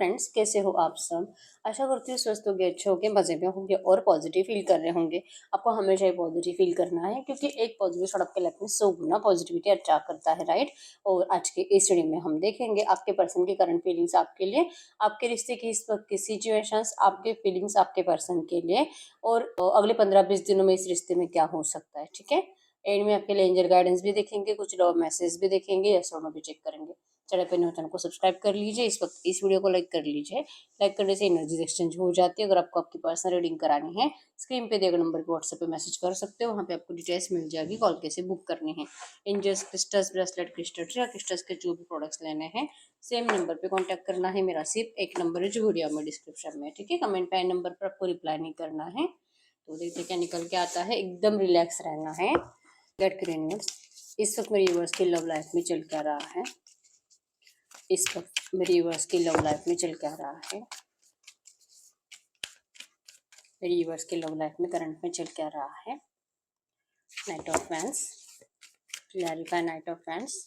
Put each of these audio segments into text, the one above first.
Friends, कैसे हो आप सब। आशा करती हूँ स्वस्थ होंगे, अच्छे होंगे, मजे में होंगे और पॉजिटिव फील कर रहे होंगे। आपको हमेशा ही पॉजिटिव फील करना है क्योंकि एक पॉजिटिव थॉट आपके लाइफ में 100 गुना पॉजिटिविटी अट्रैक्ट करता है, राइट। और आज के इस स्टडी में हम देखेंगे आपके पर्सन की करंट फीलिंग्स आपके लिए, आपके रिश्ते की इस वक्त की सिचुएशंस, आपके फीलिंग्स आपके पर्सन के लिए और अगले 15-20 दिनों में इस रिश्ते में क्या हो सकता है, ठीक है। एंड में आपके लिए एंजल गाइडेंस भी देखेंगे, कुछ लव मैसेज भी देखेंगे, यस और नो भी चेक करेंगे। चैनल पर न्यू चैनल को सब्सक्राइब कर लीजिए, इस वक्त इस वीडियो को लाइक कर लीजिए। लाइक करने से एनर्जी एक्सचेंज हो जाती है। अगर आपको आपकी पर्सनल रीडिंग करानी है, स्क्रीन पे दिए गए नंबर पे व्हाट्सएप पे मैसेज कर सकते हो, वहाँ पे आपको डिटेल्स मिल जाएगी, कॉल कैसे बुक करनी है। एंजल्स क्रिस्टल्स ब्रेसलेट क्रिस्टल्स या क्रिस्टल्स के जो भी प्रोडक्ट्स लेने हैं सेम नंबर पे कॉन्टैक्ट करना है। मेरा सिर्फ एक नंबर है जो वीडियो में डिस्क्रिप्शन में, ठीक है। कमेंट पे नंबर पर आपको रिप्लाई नहीं करना है। तो देखते क्या निकल के आता है। एकदम रिलैक्स रहना है। गेट क्रेनियल्स। इस वक्त मेरी यूनिवर्स की लव लाइफ में चल क्या रहा है, इस वक्त मेरी यूनिवर्स की लव लाइफ में चल क्या रहा है, मेरी यूनिवर्स की लव लाइफ में करंट में चल क्या रहा है। Night of wands, clarify night of wands.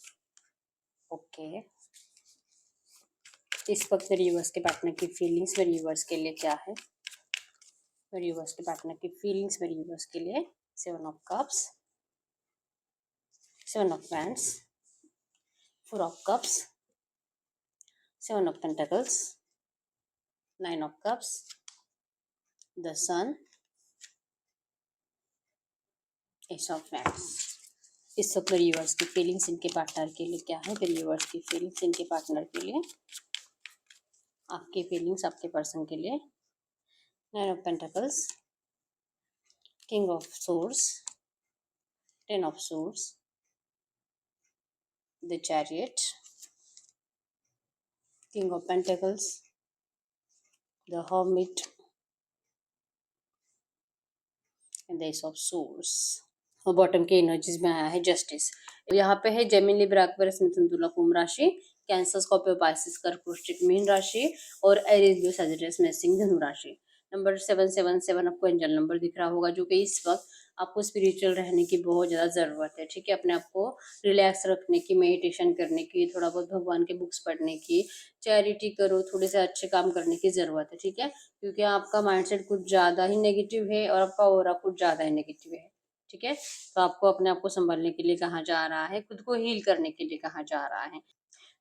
Okay, इस वक्त मेरी यूनिवर्स के पार्टनर की फीलिंग्स मेरी यूनिवर्स के लिए क्या है, मेरी यूनिवर्स के पार्टनर की फीलिंग्स मेरी यूनिवर्स के लिए। 7 of cups, 7 of wands, 4 of cups, 7 of pentacles, 9 of cups, the sun, ace of wands. इस वक्त मेरी यूनिवर्स की फीलिंग्स इनके पार्टनर के लिए क्या है, मेरी यूनिवर्स की फीलिंग्स इनके पार्टनर के लिए, आपकी फीलिंग्स आपके पर्सन के लिए। 9 of pentacles, king of source, 10 of source, the chariot, king of pentacles, the hermit and the S of source. और बॉटम के एनर्जीज में आया है जस्टिस। यहाँ पे है जेमिनी लिब्रा एक्वेरियस मिथुन तुला कुंभ राशि, कैंसर स्कॉर्पियो पाइसिस कर्क वृश्चिक मीन राशि और एरीज लियो सजिटेरियस मेषसिंह धनु राशि। नंबर 777 आपको एंजल नंबर दिख रहा होगा, जो कि इस वक्त आपको स्पिरिचुअल रहने की बहुत ज़्यादा ज़रूरत है, ठीक है। अपने आप को रिलैक्स रखने की, मेडिटेशन करने की, थोड़ा बहुत भगवान के बुक्स पढ़ने की, चैरिटी करो, थोड़े से अच्छे काम करने की ज़रूरत है, ठीक है। क्योंकि आपका माइंडसेट कुछ ज़्यादा ही नेगेटिव है और आपका ऑरा कुछ ज़्यादा ही नेगेटिव है, ठीक है। तो आपको अपने आप को संभालने के लिए कहा जा रहा है, खुद को हील करने के लिए कहा जा रहा है।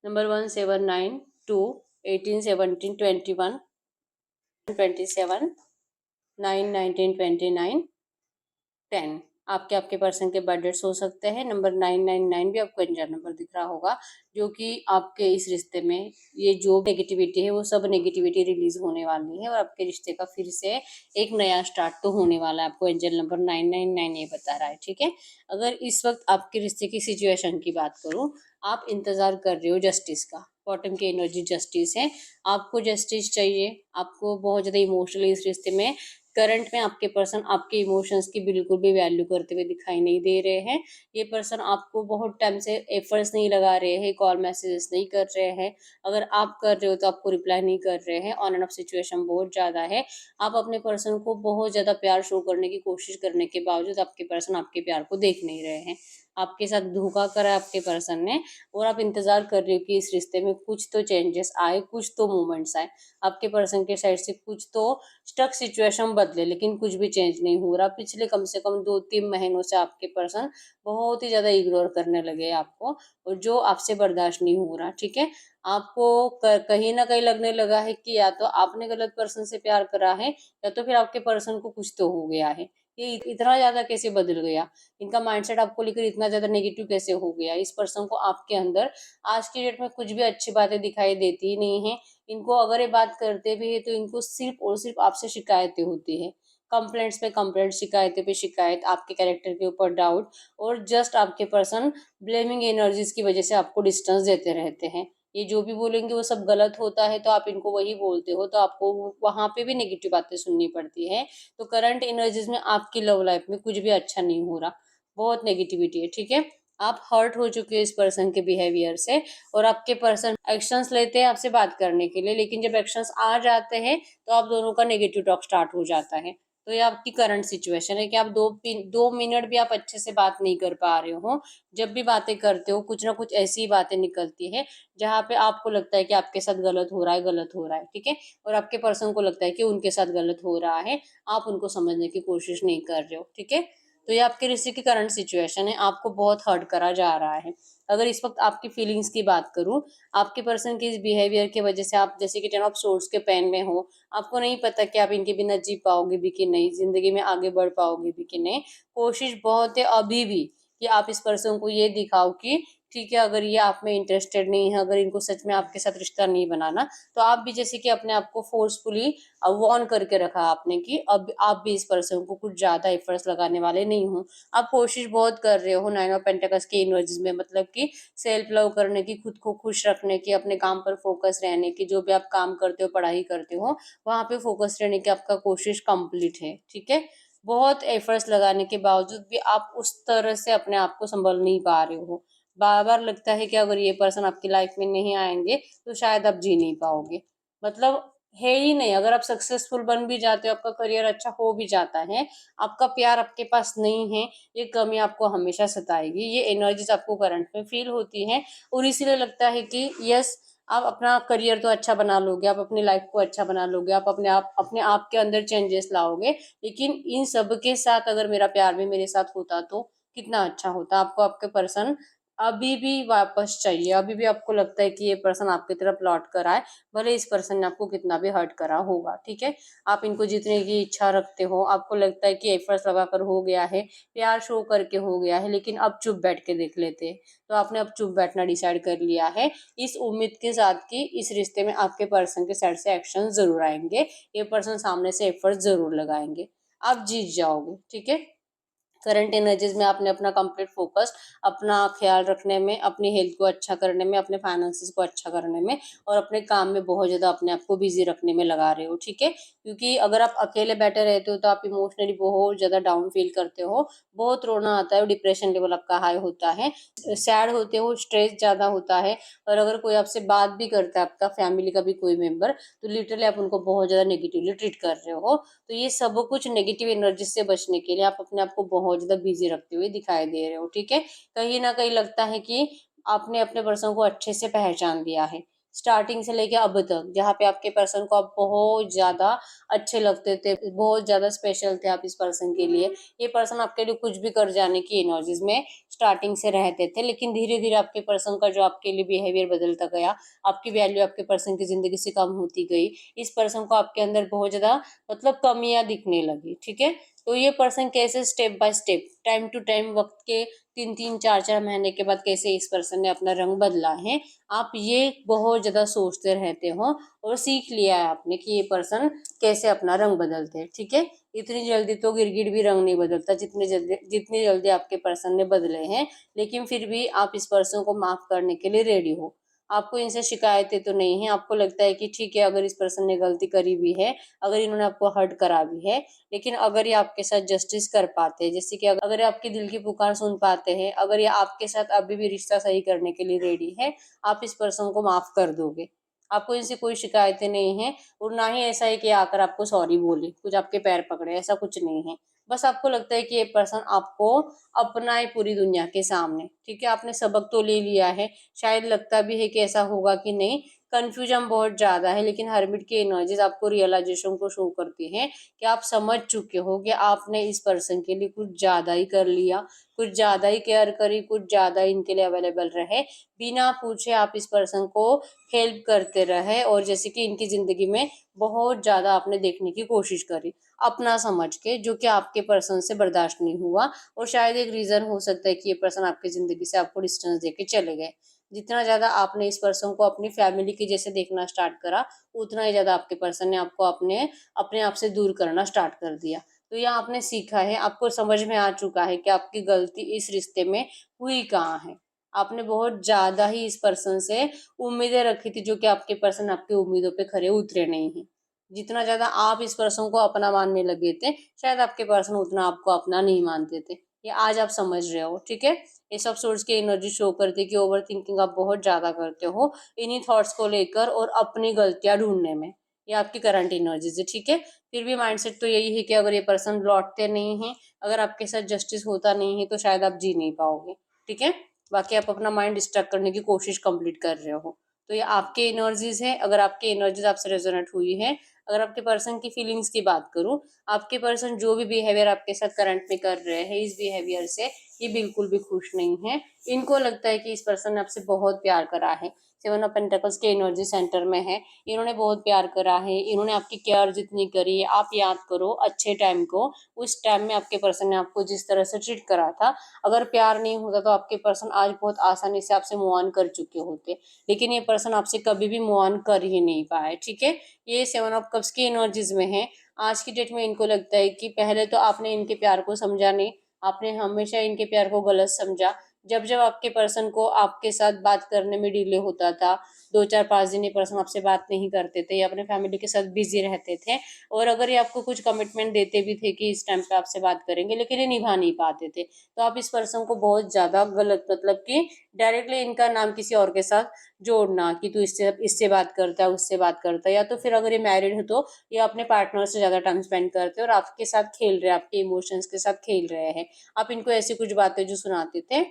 नंबर 1792 18 17 21 27 9 19 29 10 आपके पर्सन के बर्थ डेट्स हो सकते हैं। नंबर 999 भी आपको एंजल नंबर दिख रहा होगा, जो कि आपके इस रिश्ते में ये जो नेगेटिविटी है वो सब नेगेटिविटी रिलीज होने वाली है और आपके रिश्ते का फिर से एक नया स्टार्ट तो होने वाला है। आपको एंजल नंबर 999 ये बता रहा है, ठीक है। अगर इस वक्त आपके रिश्ते की सिचुएशन की बात करूँ, आप इंतजार कर रहे हो जस्टिस का, बॉटम की एनर्जी जस्टिस है। आपको जस्टिस चाहिए, आपको बहुत ज़्यादा इमोशनली इस रिश्ते में करंट में आपके पर्सन आपके इमोशंस की बिल्कुल भी वैल्यू करते हुए दिखाई नहीं दे रहे हैं। ये पर्सन आपको बहुत टाइम से एफर्ट्स नहीं लगा रहे हैं, कॉल मैसेजेस नहीं कर रहे हैं। अगर आप कर रहे हो तो आपको रिप्लाई नहीं कर रहे हैं। ऑन एंड ऑफ सिचुएशन बहुत ज़्यादा है। आप अपने पर्सन को बहुत ज़्यादा प्यार शो करने की कोशिश करने के बावजूद आपके पर्सन आपके प्यार को देख नहीं रहे हैं। आपके साथ धोखा करा आपके पर्सन ने और आप इंतजार कर रहे हो कि इस रिश्ते में कुछ तो चेंजेस आए, कुछ तो मूवमेंट्स आए। आपके पर्सन के साइड से कुछ तो स्टक सिचुएशन बदले, लेकिन कुछ भी चेंज नहीं हो रहा। पिछले कम से कम 2-3 महीनों से आपके पर्सन बहुत ही ज़्यादा इग्नोर करने लगे आपको और जो आपसे बर्दाश्त नहीं हो रहा, ठीक है। आपको कहीं ना कहीं लगने लगा है कि या तो आपने गलत पर्सन से प्यार करा है या तो फिर आपके पर्सन को कुछ तो हो गया है। ये इतना ज़्यादा कैसे बदल गया, इनका माइंडसेट आपको लेकर इतना ज़्यादा नेगेटिव कैसे हो गया। इस पर्सन को आपके अंदर आज की डेट में कुछ भी अच्छी बातें दिखाई देती ही नहीं है। इनको अगर ये बात करते भी है तो इनको सिर्फ और सिर्फ आपसे शिकायतें होती है, कंप्लेंट्स पे कंप्लेंट, शिकायतें पे शिकायत, आपके कैरेक्टर के ऊपर डाउट और जस्ट आपके पर्सन ब्लेमिंग एनर्जीज की वजह से आपको डिस्टेंस देते रहते हैं। ये जो भी बोलेंगे वो सब गलत होता है तो आप इनको वही बोलते हो, तो आपको वहां पे भी नेगेटिव बातें सुननी पड़ती है। तो करंट एनर्जीज में आपकी लव लाइफ में कुछ भी अच्छा नहीं हो रहा, बहुत नेगेटिविटी है, ठीक है। आप हर्ट हो चुके हो इस पर्सन के बिहेवियर से और आपके पर्सन एक्शंस लेते हैं आपसे बात करने के लिए, लेकिन जब एक्शंस आ जाते हैं तो आप दोनों का नेगेटिव टॉक स्टार्ट हो जाता है। तो ये आपकी करंट सिचुएशन है कि आप 2 मिनट भी आप अच्छे से बात नहीं कर पा रहे हो। जब भी बातें करते हो कुछ ना कुछ ऐसी बातें निकलती है जहाँ पे आपको लगता है कि आपके साथ गलत हो रहा है, गलत हो रहा है, ठीक है? और आपके पर्सन को लगता है कि उनके साथ गलत हो रहा है, आप उनको समझने की कोशिश नहीं कर रहे हो, ठीक है? तो ये आपके रिश्ते की करंट सिचुएशन है, आपको बहुत हर्ट करा जा रहा है। अगर इस वक्त आपकी फीलिंग्स की बात करूं, आपके पर्सन के इस बिहेवियर की वजह से आप जैसे कि टेन ऑफ सोर्ड्स के पेन में हो, आपको नहीं पता कि आप इनके बिना जी पाओगे भी कि नहीं, जिंदगी में आगे बढ़ पाओगे भी कि नहीं। कोशिश बहुत है अभी भी कि आप इस पर्सन को ये दिखाओ कि ठीक है, अगर ये आप में इंटरेस्टेड नहीं है, अगर इनको सच में आपके साथ रिश्ता नहीं बनाना, तो आप भी जैसे कि अपने आप को फोर्सफुली वार्न करके रखा आपने कि अब आप भी इस पर्सन को कुछ ज्यादा एफर्ट्स लगाने वाले नहीं हो। आप कोशिश बहुत कर रहे हो 9 ऑफ पेंटिकल्स की एनर्जीज में, मतलब कि सेल्फ लव करने की, खुद को खुश रखने की, अपने काम पर फोकस रहने की, जो भी आप काम करते हो, पढ़ाई करते हो, वहां पे फोकस रहने की आपका कोशिश कंप्लीट है, ठीक है? बहुत एफर्ट्स लगाने के बावजूद भी आप उस तरह से अपने आप को संभल नहीं पा रहे हो। बार बार लगता है कि अगर ये पर्सन आपकी लाइफ में नहीं आएंगे तो शायद आप जी नहीं पाओगे, मतलब है ही नहीं। अगर आप सक्सेसफुल बन भी जाते हो, आपका करियर अच्छा हो भी जाता है, आपका प्यार आपके पास नहीं है, ये कमी आपको हमेशा सताएगी, ये एनर्जीज आपको करंट में फील होती है। और इसीलिए लगता है कि यस, आप अपना करियर तो अच्छा बना लोगे, आप अपनी लाइफ को अच्छा बना लोगे, आप अपने आप के अंदर चेंजेस लाओगे, लेकिन इन सब के साथ अगर मेरा प्यार भी मेरे साथ होता तो कितना अच्छा होता। आपको आपके पर्सन अभी भी वापस चाहिए, अभी भी आपको लगता है कि ये पर्सन आपकी तरफ लौट कर आए, भले इस पर्सन ने आपको कितना भी हर्ट करा होगा, ठीक है? आप इनको जीतने की इच्छा रखते हो, आपको लगता है कि एफर्ट्स लगाकर हो गया है, प्यार शो करके हो गया है, लेकिन अब चुप बैठ के देख लेते हैं। तो आपने अब चुप बैठना डिसाइड कर लिया है, इस उम्मीद के साथ कि इस रिश्ते में आपके पर्सन के साइड से एक्शन जरूर आएंगे, ये पर्सन सामने से एफर्ट जरूर लगाएंगे, आप जीत जाओगे, ठीक है? करंट एनर्जीज में आपने अपना कंप्लीट फोकस अपना ख्याल रखने में, अपनी हेल्थ को अच्छा करने में, अपने फाइनेंसेस को अच्छा करने में और अपने काम में बहुत ज़्यादा अपने आप को बिजी रखने में लगा रहे हो, ठीक है? क्योंकि अगर आप अकेले बैठे रहते हो तो आप इमोशनली बहुत ज़्यादा डाउन फील करते हो, बहुत रोना आता है, डिप्रेशन लेवल आपका हाई होता है, सैड होते हो, स्ट्रेस ज़्यादा होता है। और अगर कोई आपसे बात भी करता है, आपका फैमिली का भी कोई मेंबर, तो लिटरली आप उनको बहुत ज़्यादा नेगेटिवली ट्रीट कर रहे हो। तो ये सब कुछ नेगेटिव एनर्जी से बचने के लिए आप अपने आप को बहुत ज़्यादा बिज़ी रखते हुए दिखाई दे रहे हो, ठीक है? कहीं न कहीं लगता है कि आपने अपने पर्सन को अच्छे से पहचान लिया है। स्टार्टिंग से लेके अब तक, जहाँ पे आपके पर्सन को आप बहुत ज़्यादा अच्छे लगते थे, बहुत ज़्यादा स्पेशल थे आप इस पर्सन के लिए। ये पर्सन आपके लिए कुछ भी कर जाने की एनर्जीज़ में स्टार्टिंग से रहते थे, लेकिन धीरे-धीरे आपके पर्सन का जो आपके लिए बिहेवियर बदलता गया, आपकी वैल्यू आपके पर्सन की ज़िंदगी से कम होती गई। इस पर्सन को आपके अंदर बहुत ज़्यादा मतलब कमियां दिखने लगी, ठीक है? तो ये पर्सन कैसे step by step, time to time, वक्त के 3-3 4-4 महीने के बाद कैसे इस पर्सन ने अपना रंग बदला है, आप ये बहुत ज्यादा सोचते रहते हो और सीख लिया है आपने कि ये पर्सन कैसे अपना रंग बदलते हैं, ठीक है? इतनी जल्दी तो गिरगिट भी रंग नहीं बदलता जितनी जल्दी आपके पर्सन ने बदले हैं, लेकिन फिर भी आप इस पर्सन को माफ करने के लिए रेडी हो। आपको इनसे शिकायतें तो नहीं है, आपको लगता है कि ठीक है, अगर इस पर्सन ने गलती करी भी है, अगर इन्होंने आपको हर्ट करा भी है, लेकिन अगर ये आपके साथ जस्टिस कर पाते हैं, जैसे कि अगर ये आपकी दिल की पुकार सुन पाते हैं, अगर ये आपके साथ अभी भी रिश्ता सही करने के लिए रेडी है, आप इस पर्सन को माफ कर दोगे। आपको इनसे कोई शिकायतें नहीं है और ना ही ऐसा है कि आकर आपको सॉरी बोले, कुछ आपके पैर पकड़े, ऐसा कुछ नहीं है। बस आपको लगता है कि ये पर्सन आपको अपना है पूरी दुनिया के सामने, ठीक है? आपने सबक तो ले लिया है, शायद लगता भी है कि ऐसा होगा कि नहीं, कंफ्यूजन बहुत ज्यादा है, लेकिन हर्मिट की एनर्जीज आपको रियलाइजेशन को शो करती है कि आप समझ चुके हो कि आपने इस पर्सन के लिए कुछ ज्यादा ही कर लिया, कुछ ज्यादा ही केयर करी, कुछ ज्यादा ही इनके लिए अवेलेबल रहे, बिना पूछे आप इस पर्सन को हेल्प करते रहे, और जैसे कि इनकी जिंदगी में बहुत ज्यादा आपने देखने की कोशिश करी अपना समझ के, जो कि आपके पर्सन से बर्दाश्त नहीं हुआ। और शायद एक रीजन हो सकता है कि ये पर्सन आपकी जिंदगी से आपको डिस्टेंस देके चले गए। जितना ज्यादा आपने इस पर्सन को अपनी फैमिली के जैसे देखना स्टार्ट करा, उतना ही ज्यादा आपके पर्सन ने आपको अपने अपने आप से दूर करना स्टार्ट कर दिया। तो यह आपने सीखा है, आपको समझ में आ चुका है कि आपकी गलती इस रिश्ते में हुई कहाँ है। आपने बहुत ज्यादा ही इस पर्सन से उम्मीदें रखी थी, जो कि आपके पर्सन आपकी उम्मीदों पे खरे उतरे नहीं है। जितना ज्यादा आप इस पर्सन को अपना मानने लगे थे, शायद आपके पर्सन उतना आपको अपना नहीं मानते थे। ये आज आप समझ रहे हो, ठीक है? ये सब सोर्स की एनर्जी शो करती है कि ओवर थिंकिंग आप बहुत ज्यादा करते हो इन्हीं थॉट्स को लेकर और अपनी गलतियां ढूंढने में। ये आपकी करंट एनर्जीज है, ठीक है। फिर भी माइंडसेट तो यही है कि अगर ये पर्सन लौटते नहीं है, अगर आपके साथ जस्टिस होता नहीं है, तो शायद आप जी नहीं पाओगे, ठीक है। बाकी आप अपना माइंड डिस्ट्रैक्ट करने की कोशिश कंप्लीट कर रहे हो। तो ये आपके एनर्जीज है। अगर आपके एनर्जीज आपसे रेजोनेट हुई है, अगर आपके पर्सन की फीलिंग्स की बात करूं, आपके पर्सन जो भी बिहेवियर आपके साथ करंट में कर रहे हैं, इस बिहेवियर से ये बिल्कुल भी खुश नहीं है। इनको लगता है कि इस पर्सन ने आपसे बहुत प्यार करा है। सेवन ऑफ पेंटिकल्स के एनर्जी सेंटर में है। इन्होंने बहुत प्यार करा है, इन्होंने आपकी केयर जितनी करी है, आप याद करो अच्छे टाइम को, उस टाइम में आपके पर्सन ने आपको जिस तरह से ट्रीट करा था, अगर प्यार नहीं होता तो आपके पर्सन आज बहुत आसानी से आपसे मूव ऑन कर चुके होते। लेकिन ये पर्सन आपसे कभी भी मूव ऑन कर ही नहीं पाए, ठीक है। ये सेवन ऑफ कप्स की एनर्जीज में है। आज की डेट में इनको लगता है कि पहले तो आपने इनके प्यार को समझा नहीं, आपने हमेशा इनके प्यार को गलत समझा। जब जब आपके पर्सन को आपके साथ बात करने में डिले होता था, 2 4 5 दिन ये पर्सन आपसे बात नहीं करते थे या अपने फैमिली के साथ बिजी रहते थे, और अगर ये आपको कुछ कमिटमेंट देते भी थे कि इस टाइम पे आपसे बात करेंगे, लेकिन ये निभा नहीं पाते थे, तो आप इस पर्सन को बहुत ज्यादा गलत, मतलब कि डायरेक्टली इनका नाम किसी और के साथ जोड़ना कि तू इससे इससे बात करता है, उससे बात करता है, या तो फिर अगर ये मैरिड है तो ये अपने पार्टनर से ज्यादा टाइम स्पेंड करते हैं और आपके साथ खेल रहे हैं, आपके इमोशंस के साथ खेल रहे हैं। आप इनको ऐसी कुछ बातें जो सुनाते थे,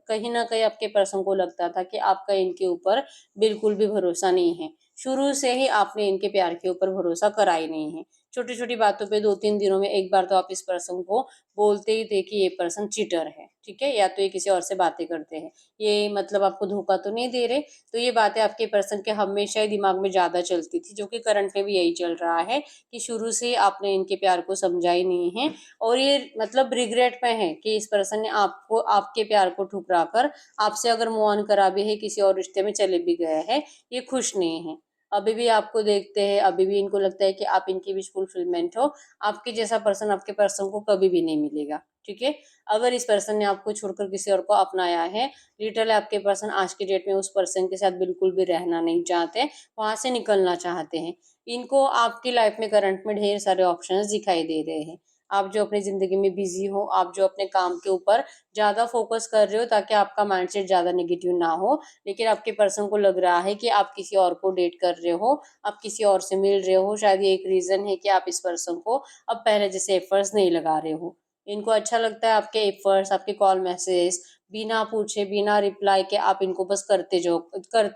कहीं ना कहीं आपके पर्सन को लगता था कि आपका इनके ऊपर बिल्कुल भी भरोसा नहीं है। शुरू से ही आपने इनके प्यार के ऊपर भरोसा करा ही नहीं है। छोटी छोटी बातों पे 2 3 दिनों में एक बार तो आप इस पर्सन को बोलते ही थे कि ये पर्सन चीटर है, ठीक है, या तो ये किसी और से बातें करते हैं, ये मतलब आपको धोखा तो नहीं दे रहे। तो ये बातें आपके पर्सन के हमेशा ही दिमाग में ज्यादा चलती थी, जो कि करंट में भी यही चल रहा है कि शुरू से ही आपने इनके प्यार को समझा ही नहीं है। और ये मतलब रिग्रेट में है कि इस पर्सन ने आपको, आपके प्यार को ठुकरा कर आपसे अगर मूव ऑन करा भी है, किसी और रिश्ते में चले भी गए हैं, ये खुश नहीं है। अभी भी आपको देखते हैं, अभी भी इनको लगता है कि आप इनकी विश फुलफिलमेंट हो। आपके जैसा पर्सन आपके पर्सन को कभी भी नहीं मिलेगा, ठीक है। अगर इस पर्सन ने आपको छोड़कर किसी और को अपनाया है, लिटरली आपके पर्सन आज की डेट में उस पर्सन के साथ बिल्कुल भी रहना नहीं चाहते, वहां से निकलना चाहते हैं। इनको आपकी लाइफ में करंट में ढेर सारे ऑप्शंस दिखाई दे रहे हैं। आप जो अपनी जिंदगी में बिजी हो, आप जो अपने काम के ऊपर ज्यादा फोकस कर रहे हो ताकि आपका माइंडसेट ज्यादा नेगेटिव ना हो, लेकिन आपके पर्सन को लग रहा है कि आप किसी और को डेट कर रहे हो, आप किसी और से मिल रहे हो। शायद ये एक रीजन है कि आप इस पर्सन को अब पहले जैसे एफर्ट्स नहीं लगा रहे हो। इनको अच्छा लगता है आपके एफर्ट्स, आपके कॉल मैसेज, बिना पूछे बिना रिप्लाई के आप इनको बस करते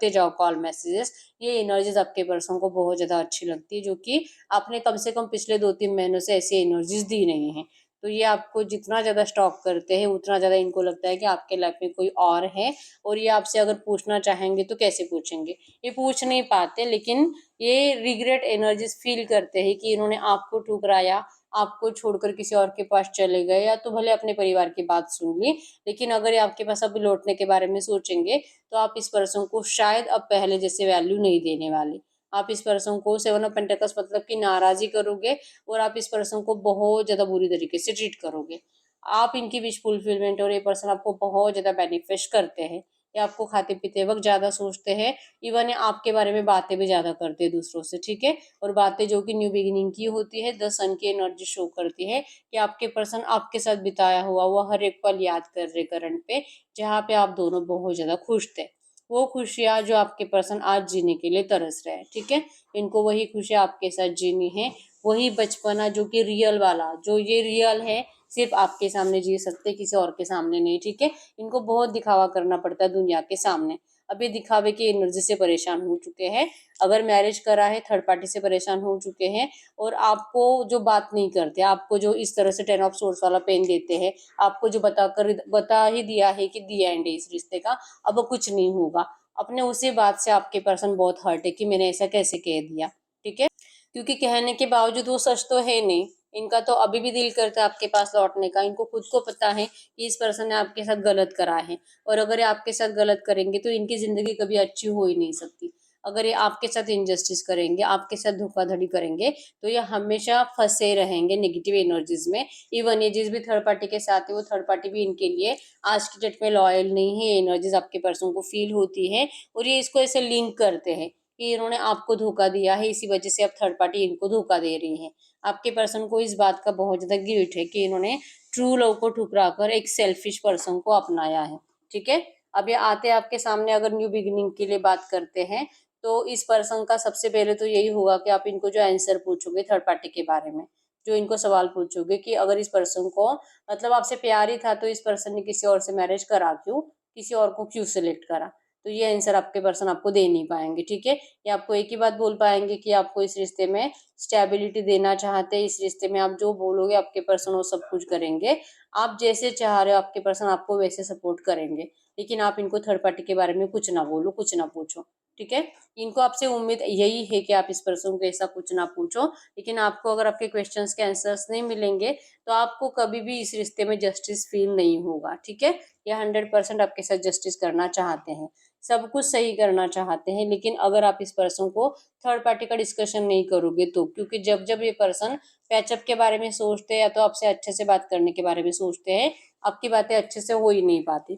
जाओ कॉल मैसेजेस। ये एनर्जीज आपके पर्सन को बहुत ज्यादा अच्छी लगती है, जो कि आपने कम से कम पिछले 2 3 महीनों से ऐसी एनर्जीज दी नहीं है। तो ये आपको जितना ज्यादा स्टॉक करते हैं, उतना ज्यादा इनको लगता है कि आपके लाइफ में कोई और है, और ये आपसे अगर पूछना चाहेंगे तो कैसे पूछेंगे, ये पूछ नहीं पाते। लेकिन ये रिग्रेट एनर्जीज फील करते हैं कि इन्होंने आपको ठुकराया, आपको छोड़कर किसी और के पास चले गए, या तो भले अपने परिवार की बात सुन ली, लेकिन अगर ये आपके पास अभी लौटने के बारे में सोचेंगे, तो आप इस पर्सन को शायद अब पहले जैसे वैल्यू नहीं देने वाले। आप इस पर्सन को सेवन ऑफ पेंटिकल्स मतलब कि नाराजगी करोगे, और आप इस पर्सन को बहुत ज्यादा बुरी तरीके से ट्रीट करोगे। आप इनकी विश फुलफिलमेंट, और ये पर्सन आपको बहुत ज्यादा बेनिफिट करते हैं। ये आपको खाते पीते वक्त ज्यादा सोचते हैं। इवन ये आपके बारे में बातें भी ज्यादा करते हैं दूसरों से, ठीक है। और बातें जो कि न्यू बिगिनिंग की होती है, द सन की एनर्जी शो करती है कि आपके पर्सन आपके साथ बिताया हुआ वो हर एक पल याद कर रहे करंट पे, जहाँ पे आप दोनों बहुत ज्यादा खुश थे। वो खुशियाँ जो आपके पर्सन आज जीने के लिए तरस रहे हैं, ठीक है। इनको वही खुशियाँ आपके साथ जीनी है, वही बचपना जो कि रियल वाला, जो ये रियल है, सिर्फ आपके सामने जी सकते, किसी और के सामने नहीं, ठीक है। इनको बहुत दिखावा करना पड़ता है दुनिया के सामने। अभी दिखावे की एनर्जी से परेशान हो चुके हैं। अगर मैरिज करा है, थर्ड पार्टी से परेशान हो चुके हैं। और आपको जो बात नहीं करते, आपको जो इस तरह से 10 ऑफ सोर्स वाला पेन देते हैं, आपको जो बता ही दिया है कि दी एंड है इस रिश्ते का, अब कुछ नहीं होगा, अपने उसी बात से आपके पर्सन बहुत हर्ट है कि मैंने ऐसा कैसे कह दिया, ठीक है। क्योंकि कहने के बावजूद वो सच तो है नहीं। इनका तो अभी भी दिल करता है आपके पास लौटने का। इनको खुद को पता है कि इस पर्सन ने आपके साथ गलत करा है, और अगर ये आपके साथ गलत करेंगे तो इनकी जिंदगी कभी अच्छी हो ही नहीं सकती। अगर ये आपके साथ इनजस्टिस करेंगे, आपके साथ धोखाधड़ी करेंगे, तो ये हमेशा फंसे रहेंगे नेगेटिव एनर्जीज में। इवन ये जिस भी थर्ड पार्टी के साथ है, वो थर्ड पार्टी भी इनके लिए आज की डेट में लॉयल नहीं है। एनर्जीज आपके पर्सन को फील होती है, और ये इसको ऐसे लिंक करते हैं कि इन्होंने आपको धोखा दिया है, इसी वजह से अब थर्ड पार्टी इनको धोखा दे रही है। आपके पर्सन को इस बात का बहुत ज्यादा गिल्ट है कि इन्होंने ट्रू लव को ठुकरा कर एक सेल्फिश पर्सन को अपनाया है, ठीक है। अब ये आते आपके सामने, अगर न्यू बिगिनिंग के लिए बात करते हैं, तो इस पर्सन का सबसे पहले तो यही होगा कि आप इनको जो आंसर पूछोगे थर्ड पार्टी के बारे में, जो इनको सवाल पूछोगे कि अगर इस पर्सन को मतलब आपसे प्यार ही था तो इस पर्सन ने किसी और से मैरिज करा क्यों, किसी और को क्यों सिलेक्ट करा, तो ये आंसर आपके पर्सन आपको दे नहीं पाएंगे। ठीक है, ये आपको एक ही बात बोल पाएंगे कि आपको इस रिश्ते में स्टेबिलिटी देना चाहते हैं, इस रिश्ते में आप जो बोलोगे आपके पर्सन वो सब कुछ करेंगे, आप जैसे चाह रहे हो आपके पर्सन आपको वैसे सपोर्ट करेंगे, लेकिन आप इनको थर्ड पार्टी के बारे में कुछ ना बोलो, कुछ ना पूछो। ठीक है, इनको आपसे उम्मीद यही है कि आप इस पर्सन को ऐसा कुछ ना पूछो, लेकिन आपको अगर आपके क्वेश्चंस के आंसर्स नहीं मिलेंगे तो आपको कभी भी इस रिश्ते में जस्टिस फील नहीं होगा। ठीक है, ये 100% आपके साथ जस्टिस करना चाहते हैं, सब कुछ सही करना चाहते हैं, लेकिन अगर आप इस पर्सन को थर्ड पार्टी का डिस्कशन नहीं करोगे तो, क्योंकि जब जब ये पर्सन पैचअप के बारे में सोचते हैं या तो आपसे अच्छे से बात करने के बारे में सोचते हैं, आपकी बातें अच्छे से हो ही नहीं पाती,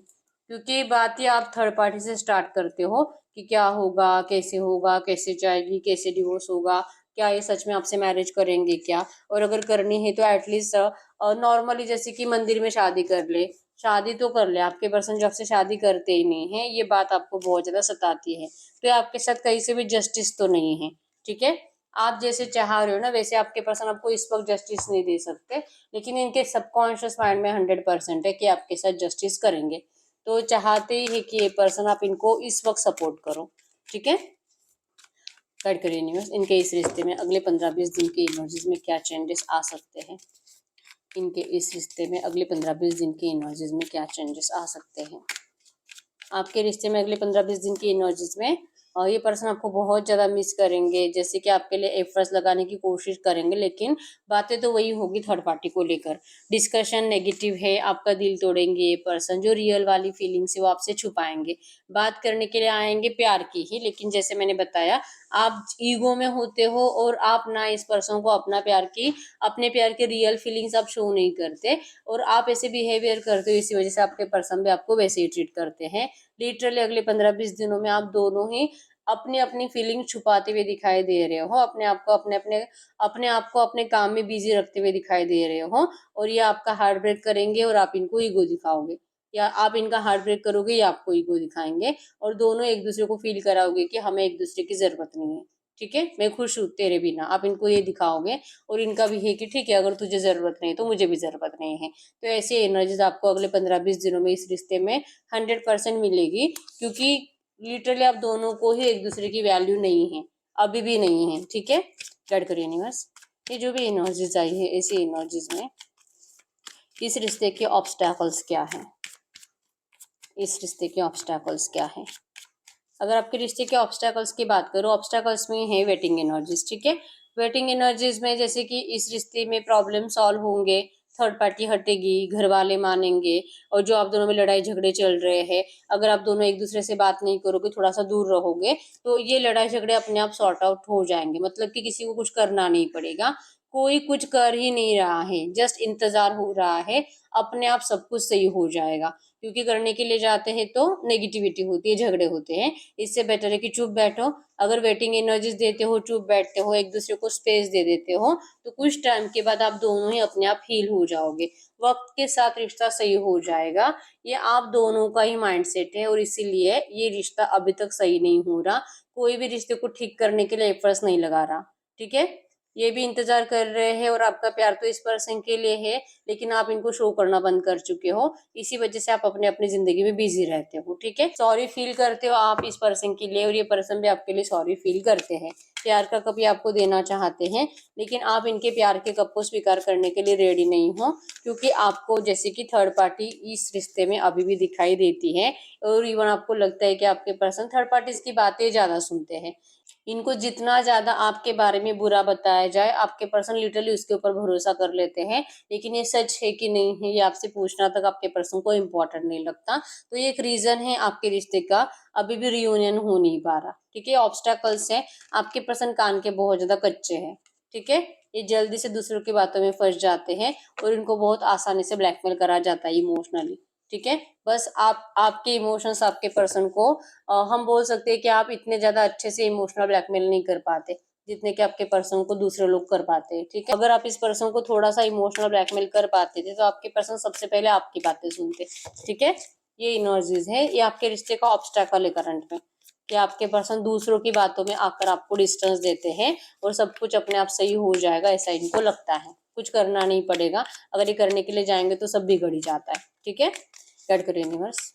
क्योंकि बात ही आप थर्ड पार्टी से स्टार्ट करते हो कि क्या होगा, कैसे जाएगी, कैसे डिवोर्स होगा, क्या ये सच में आपसे मैरिज करेंगे क्या, और अगर करनी है तो एटलीस्ट नॉर्मली जैसे कि मंदिर में शादी कर ले, शादी तो कर ले, आपके पर्सन जब से शादी करते ही नहीं है, ये बात आपको बहुत ज्यादा सताती है, तो ये आपके साथ कहीं से भी जस्टिस तो नहीं है। ठीक है, आप जैसे चाह रहे हो ना वैसे आपके पर्सन आपको इस वक्त जस्टिस नहीं दे सकते, लेकिन इनके सबकॉन्शियस माइंड में 100% है कि आपके साथ जस्टिस करेंगे, तो चाहते ही है कि ये पर्सन आप इनको इस वक्त सपोर्ट करो। ठीक है, गाइड करिए न्यूज, इनके इस रिश्ते में अगले 15-20 दिन के इमोजीज में क्या चेंजेस आ सकते हैं, इनके इस रिश्ते में अगले 15-20 दिन के एनर्जीज में क्या चेंजेस आ सकते हैं। आपके रिश्ते में अगले 15-20 दिन की एनर्जीज में ये पर्सन आपको बहुत ज़्यादा मिस करेंगे, जैसे कि आपके लिए एफर्ट्स लगाने की कोशिश करेंगे, लेकिन बातें तो वही होगी थर्ड पार्टी को लेकर, डिस्कशन नेगेटिव है, आपका दिल तोड़ेंगे ये पर्सन, जो रियल वाली फीलिंग्स है वो आपसे छुपाएंगे, बात करने के लिए आएंगे प्यार की ही, लेकिन जैसे मैंने बताया आप ईगो में होते हो और आप ना इस पर्सन को अपने प्यार की रियल फीलिंग्स आप शो नहीं करते, और आप ऐसे बिहेवियर करते हो, इसी वजह से आपके पर्सन भी आपको वैसे ही ट्रीट करते हैं। लिटरली अगले 15-20 दिनों में आप दोनों ही अपनी अपनी फीलिंग छुपाते हुए दिखाई दे रहे हो, अपने आप को अपने काम में बिजी रखते हुए दिखाई दे रहे हो, और ये आपका हार्ट ब्रेक करेंगे और आप इनको ईगो दिखाओगे, या आप इनका हार्ट ब्रेक करोगे या आपको ईगो दिखाएंगे, और दोनों एक दूसरे को फील कराओगे कि हमें एक दूसरे की जरूरत नहीं है। ठीक है, मैं खुश हूँ तेरे बिना, आप इनको ये दिखाओगे, और इनका भी है कि ठीक है अगर तुझे जरूरत नहीं तो मुझे भी जरूरत नहीं है, तो ऐसी एनर्जीज आपको अगले 15-20 दिनों में इस रिश्ते में 100% मिलेगी, क्योंकि लिटरली आप दोनों को ही एक दूसरे की वैल्यू नहीं है, अभी भी नहीं है। ठीक है, गाइड करिए यूनिवर्स, ये जो भी एनर्जीज आई है ऐसी एनर्जीज में इस रिश्ते के ऑब्स्टैकल्स क्या है, इस रिश्ते के ऑब्स्टैकल्स क्या है। अगर आपके रिश्ते के ऑब्स्टैकल्स की बात करो, ऑब्स्टैकल्स में है वेटिंग एनर्जीज। ठीक है, वेटिंग एनर्जीज में जैसे कि इस रिश्ते में प्रॉब्लम सॉल्व होंगे, थर्ड पार्टी हटेगी, घर वाले मानेंगे, और जो आप दोनों में लड़ाई झगड़े चल रहे हैं, अगर आप दोनों एक दूसरे से बात नहीं करोगे, थोड़ा सा दूर रहोगे, तो ये लड़ाई झगड़े अपने आप सॉर्ट आउट हो जाएंगे, मतलब कि किसी को कुछ करना नहीं पड़ेगा, कोई कुछ कर ही नहीं रहा है, जस्ट इंतजार हो रहा है, अपने आप सब कुछ सही हो जाएगा, क्योंकि करने के लिए जाते हैं तो नेगेटिविटी होती है, झगड़े होते हैं, इससे बेटर है कि चुप बैठो, अगर वेटिंग एनर्जीज देते हो, चुप बैठते हो, एक दूसरे को स्पेस दे देते हो, तो कुछ टाइम के बाद आप दोनों ही अपने आप हील हो जाओगे, वक्त के साथ रिश्ता सही हो जाएगा, ये आप दोनों का ही माइंडसेट है, और इसीलिए ये रिश्ता अभी तक सही नहीं हो रहा, कोई भी रिश्ते को ठीक करने के लिए एफर्ट्स नहीं लगा रहा। ठीक है, ये भी इंतजार कर रहे हैं, और आपका प्यार तो इस पर्सन के लिए है, लेकिन आप इनको शो करना बंद कर चुके हो, इसी वजह से आप अपने अपनी जिंदगी में बिजी रहते हो। ठीक है, सॉरी फील करते हो आप इस पर्सन के लिए, और ये पर्सन भी आपके लिए सॉरी फील करते हैं, प्यार का कप आपको देना चाहते हैं, लेकिन आप इनके प्यार के कप को स्वीकार करने के लिए रेडी नहीं हो, क्योंकि आपको जैसे कि थर्ड पार्टी इस रिश्ते में अभी भी दिखाई देती है, और इवन आपको लगता है कि आपके पर्सन थर्ड पार्टी की बातें ज्यादा सुनते हैं, इनको जितना ज्यादा आपके बारे में बुरा बताया जाए, आपके पर्सन लिटरली उसके ऊपर भरोसा कर लेते हैं, लेकिन ये सच है कि नहीं है ये आपसे पूछना तक आपके पर्सन को इम्पोर्टेंट नहीं लगता, तो ये एक रीजन है आपके रिश्ते का अभी भी रियूनियन हो नहीं पा रहा। ठीक है, ऑब्स्टैकल्स है, आपके पर्सन कान के बहुत ज्यादा कच्चे हैं। ठीक है, ये जल्दी से दूसरों की बातों में फंस जाते हैं, और इनको बहुत आसानी से ब्लैकमेल करा जाता है इमोशनली। ठीक है, बस आपके इमोशंस आपके पर्सन को हम बोल सकते हैं कि आप इतने ज्यादा अच्छे से इमोशनल ब्लैकमेल नहीं कर पाते जितने कि आपके पर्सन को दूसरे लोग कर पाते हैं। ठीक है, अगर आप इस पर्सन को थोड़ा सा इमोशनल ब्लैकमेल कर पाते थे तो आपके पर्सन सबसे पहले आपकी बातें सुनते। ठीक है, ये एनर्जीज है, ये आपके रिश्ते का ऑब्स्टैकल है करंट में। कि आपके पर्सन दूसरों की बातों में आकर आपको डिस्टेंस देते हैं और सब कुछ अपने आप सही हो जाएगा, ऐसा इनको लगता है। कुछ करना नहीं पड़ेगा, अगर ये करने के लिए जाएंगे तो सब बिगड़ ही जाता है। ठीक है, गाइड करो यूनिवर्स,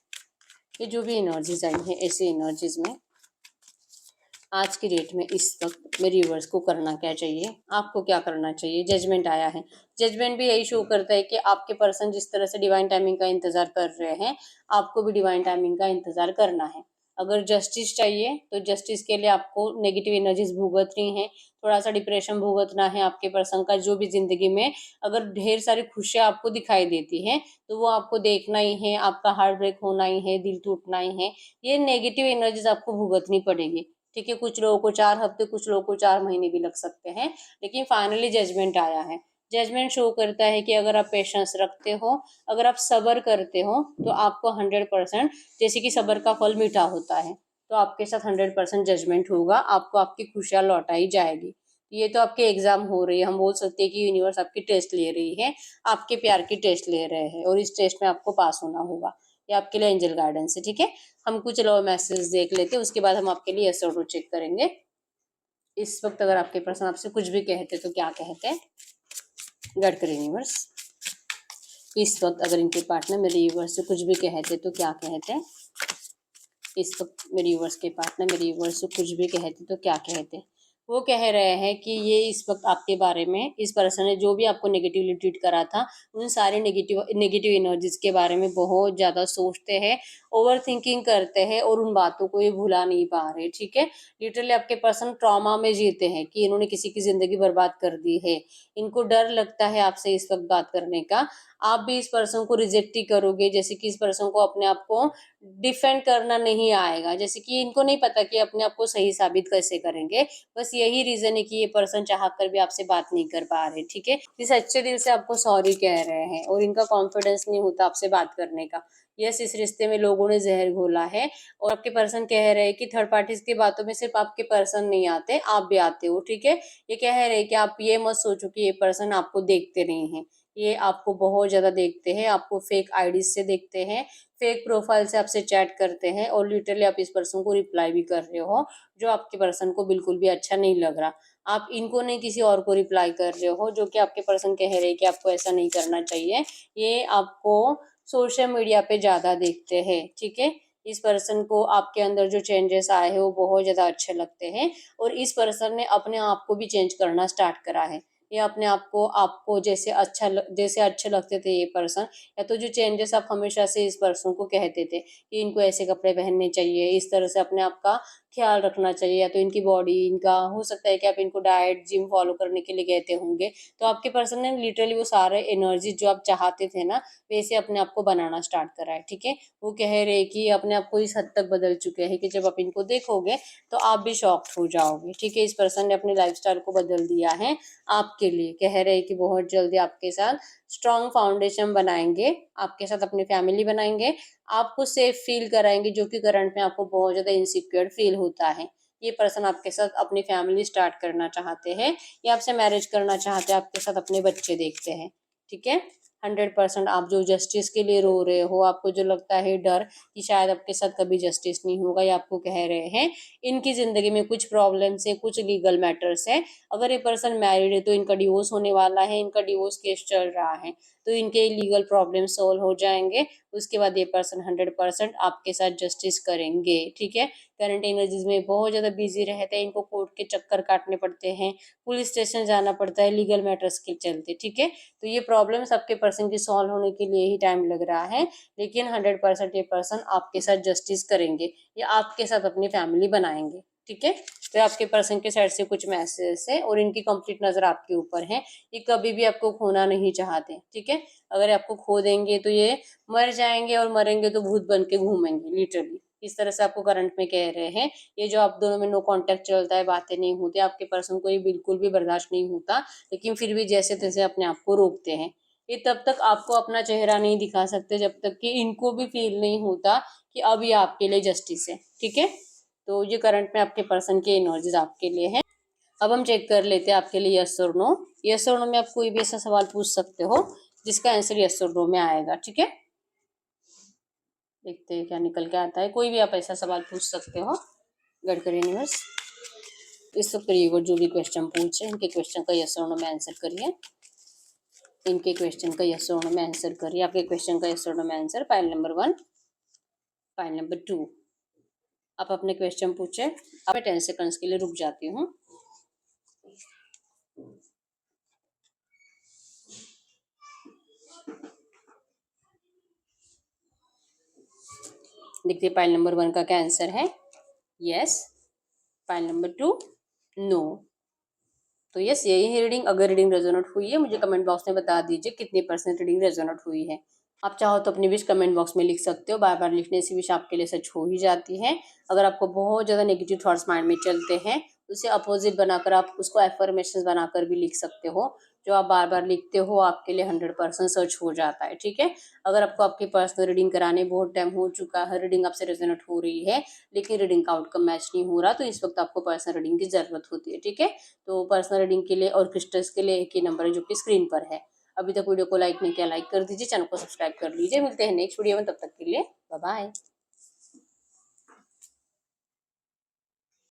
ये जो भी एनर्जीज आई है ऐसी एनर्जीज में आज की डेट में इस वक्त मेरे व्यूवर्स को करना क्या चाहिए, आपको क्या करना चाहिए। जजमेंट आया है, जजमेंट भी यही शो करता है कि आपके पर्सन जिस तरह से डिवाइन टाइमिंग का इंतजार कर रहे हैं, आपको भी डिवाइन टाइमिंग का इंतजार करना है। अगर जस्टिस चाहिए तो जस्टिस के लिए आपको नेगेटिव एनर्जीज भुगतनी है, थोड़ा सा डिप्रेशन भुगतना है आपके पर्सन का। जो भी जिंदगी में अगर ढेर सारी खुशियां आपको दिखाई देती हैं तो वो आपको देखना ही है, आपका हार्ट ब्रेक होना ही है, दिल टूटना ही है। ये नेगेटिव एनर्जीज आपको भुगतनी पड़ेगी। ठीक है, कुछ लोगों को 4 हफ्ते, कुछ लोगों को 4 महीने भी लग सकते हैं, लेकिन फाइनली जजमेंट आया है। जजमेंट शो करता है कि अगर आप पेशेंस रखते हो, अगर आप सब्र करते हो तो आपको 100%, जैसे कि सब्र का फल मीठा होता है, तो आपके साथ 100% जजमेंट होगा, आपको आपकी खुशियां लौटाई जाएगी। ये तो आपके एग्जाम हो रही है, हम बोल सकते हैं कि यूनिवर्स आपकी टेस्ट ले रही है, आपके प्यार की टेस्ट ले रहे हैं और इस टेस्ट में आपको पास होना होगा। ये आपके लिए एंजल गाइडेंस है। ठीक है, हम कुछ लो मैसेज देख लेते हैं, उसके बाद हम आपके लिए यस और नो चेक करेंगे। इस वक्त अगर आपके पर्सन आपसे कुछ भी कहते तो क्या कहते, गाइड करें यूनिवर्स। इस वक्त अगर इनके पार्टनर मेरे यूनिवर्स से कुछ भी कहते तो क्या कहते, इस वक्त मेरे यूनिवर्स के पार्टनर मेरे यूनिवर्स से कुछ भी कहते तो क्या कहते। वो कह रहे हैं कि ये इस वक्त आपके बारे में, इस पर्सन ने जो भी आपको नेगेटिवली ट्रीट करा था, उन सारे नेगेटिव एनर्जीज के बारे में बहुत ज़्यादा सोचते हैं, ओवर थिंकिंग करते हैं और उन बातों को ये भुला नहीं पा रहे। ठीक है, लिटरली आपके पर्सन ट्रॉमा में जीते हैं कि इन्होंने किसी की ज़िंदगी बर्बाद कर दी है। इनको डर लगता है आपसे इस वक्त बात करने का। आप भी इस पर्सन को रिजेक्ट ही करोगे, जैसे कि इस पर्सन को अपने आप को डिफेंड करना नहीं आएगा, जैसे कि इनको नहीं पता कि अपने आप को सही साबित कैसे करेंगे। बस यही रीजन है कि ये पर्सन चाह कर भी आपसे बात नहीं कर पा रहे। ठीक है, इस अच्छे दिल से आपको सॉरी कह रहे हैं और इनका कॉन्फिडेंस नहीं होता आपसे बात करने का। यस, इस रिश्ते में लोगों ने जहर घोला है और आपके पर्सन कह रहे हैं कि थर्ड पार्टीज की बातों में सिर्फ आपके पर्सन नहीं आते, आप भी आते हो। ठीक है, ये कह रहे हैं कि आप ये मत सोचो कि ये पर्सन आपको देखते नहीं है, ये आपको बहुत ज्यादा देखते हैं, आपको फेक आईडी से देखते हैं, फेक प्रोफाइल से आपसे चैट करते हैं और लिटरली आप इस पर्सन को रिप्लाई भी कर रहे हो, जो आपके पर्सन को बिल्कुल भी अच्छा नहीं लग रहा। आप इनको नहीं किसी और को रिप्लाई कर रहे हो, जो कि आपके पर्सन कह रहे हैं कि आपको ऐसा नहीं करना चाहिए। ये आपको सोशल मीडिया पे ज़्यादा देखते हैं। ठीक है, इस पर्सन को आपके अंदर जो चेंजेस आए हैं वो बहुत ज़्यादा अच्छे लगते हैं और इस पर्सन ने अपने आप को भी चेंज करना स्टार्ट करा है। ये अपने आप को आपको जैसे अच्छे लगते थे ये पर्सन, या तो जो चेंजेस आप हमेशा से इस पर्सन को कहते थे कि इनको ऐसे कपड़े पहनने चाहिए, इस तरह से अपने आप का ख्याल रखना चाहिए, या तो इनकी बॉडी, इनका हो सकता है कि आप इनको डाइट जिम फॉलो करने के लिए कहते होंगे। तो आपके पर्सन ने लिटरली वो सारे एनर्जी जो आप चाहते थे ना, वैसे अपने आप को बनाना स्टार्ट करा है। ठीक है, वो कह रहे कि अपने आप को इस हद तक बदल चुके हैं कि जब आप इनको देखोगे तो आप भी शॉक्ड हो जाओगे। ठीक है, इस पर्सन ने अपनी लाइफस्टाइल को बदल दिया है आपके लिए। कह रहे हैं कि बहुत जल्दी आपके साथ स्ट्रॉन्ग फाउंडेशन बनाएंगे, आपके साथ अपनी फैमिली बनाएंगे, आपको सेफ फील कराएंगे, जो कि करंट में आपको बहुत ज़्यादा इनसिक्योर फील होता है। ये पर्सन आपके साथ अपनी फैमिली स्टार्ट करना चाहते हैं, या आपसे मैरिज करना चाहते हैं, आपके साथ अपने बच्चे देखते हैं। ठीक है, 100% आप जो जस्टिस के लिए रो रहे हो, आपको जो लगता है डर कि शायद आपके साथ कभी जस्टिस नहीं होगा, ये आपको कह रहे हैं इनकी ज़िंदगी में कुछ प्रॉब्लम्स है, कुछ लीगल मैटर्स है। अगर ये पर्सन मैरिड है तो इनका डिवोर्स होने वाला है, इनका डिवोर्स केस चल रहा है, तो इनके लीगल प्रॉब्लम सॉल्व हो जाएंगे। उसके बाद ये पर्सन 100% आपके साथ जस्टिस करेंगे। ठीक है, करंट एनर्जीज में बहुत ज़्यादा बिजी रहते हैं, इनको कोर्ट के चक्कर काटने पड़ते हैं, पुलिस स्टेशन जाना पड़ता है लीगल मैटर्स के चलते। ठीक है, तो ये प्रॉब्लम्स आपके पर्सन की सॉल्व होने के लिए ही टाइम लग रहा है, लेकिन 100% ये पर्सन आपके साथ जस्टिस करेंगे या आपके साथ अपनी फैमिली बनाएंगे। ठीक है, तो आपके पर्सन के साइड से कुछ मैसेज है और इनकी कंप्लीट नजर आपके ऊपर है। ये कभी भी आपको खोना नहीं चाहते। ठीक है, अगर आपको खो देंगे तो ये मर जाएंगे और मरेंगे तो भूत बन के घूमेंगे लिटरली। इस तरह से आपको करंट में कह रहे हैं। ये जो आप दोनों में नो कांटेक्ट चलता है, बातें नहीं होती, आपके पर्सन को ये बिल्कुल भी बर्दाश्त नहीं होता, लेकिन फिर भी जैसे तैसे अपने आप को रोकते हैं। ये तब तक आपको अपना चेहरा नहीं दिखा सकते जब तक कि इनको भी फील नहीं होता कि अब ये आपके लिए जस्टिस है। ठीक है, तो ये करंट में आपके पर्सन की एनर्जीज आपके लिए है। अब हम चेक कर लेते हैं आपके लिए यस और नो। यस और नो में आप कोई भी ऐसा सवाल पूछ सकते हो जिसका आंसर यस और नो में आएगा। ठीक है, देखते हैं क्या निकल के आता है। कोई भी आप ऐसा सवाल पूछ सकते हो। गडकरी यूनिवर्स। इस वक्त करिएगा जो भी क्वेश्चन पूछे इनके क्वेश्चन का यस और नो में आंसर करिए। इनके क्वेश्चन का यस और नो में आंसर करिए। आपके क्वेश्चन का यस और नो में answer file number 1, file number 2। आप अपने क्वेश्चन पूछे। अब मैं 10 सेकंड्स के लिए रुक जाती हूँ। देखिए फाइल नंबर 1 का क्या आंसर है, यस। File number 2, no. तो यस, यही है रीडिंग। अगर रीडिंग रेजोनेट हुई है मुझे कमेंट बॉक्स में बता दीजिए कितनी % रीडिंग रेजोनेट हुई है। आप चाहो तो अपनी विश कमेंट बॉक्स में लिख सकते हो। बार बार लिखने से विश आपके लिए सच हो ही जाती है। अगर आपको बहुत ज़्यादा नेगेटिव थॉट्स माइंड में चलते हैं उसे अपोजिट बनाकर आप उसको एफर्मेशन बनाकर भी लिख सकते हो। जो आप बार बार लिखते हो आपके लिए 100% सच हो जाता है। ठीक है। अगर आपको आपकी पर्सनल रीडिंग कराने बहुत टाइम हो चुका है, रीडिंग आपसे रेजोनेट हो रही है लेकिन रीडिंग का आउटकम मैच नहीं हो रहा, तो इस वक्त आपको पर्सनल रीडिंग की ज़रूरत होती है। ठीक है। तो पर्सनल रीडिंग के लिए और क्रिस्टल्स के लिए एक ही नंबर है जो कि स्क्रीन पर है। अभी तक वीडियो को लाइक नहीं किया, लाइक कर दीजिए, चैनल को सब्सक्राइब कर लीजिए। मिलते हैं नेक्स्ट वीडियो में, तब तक के लिए बाय बाय।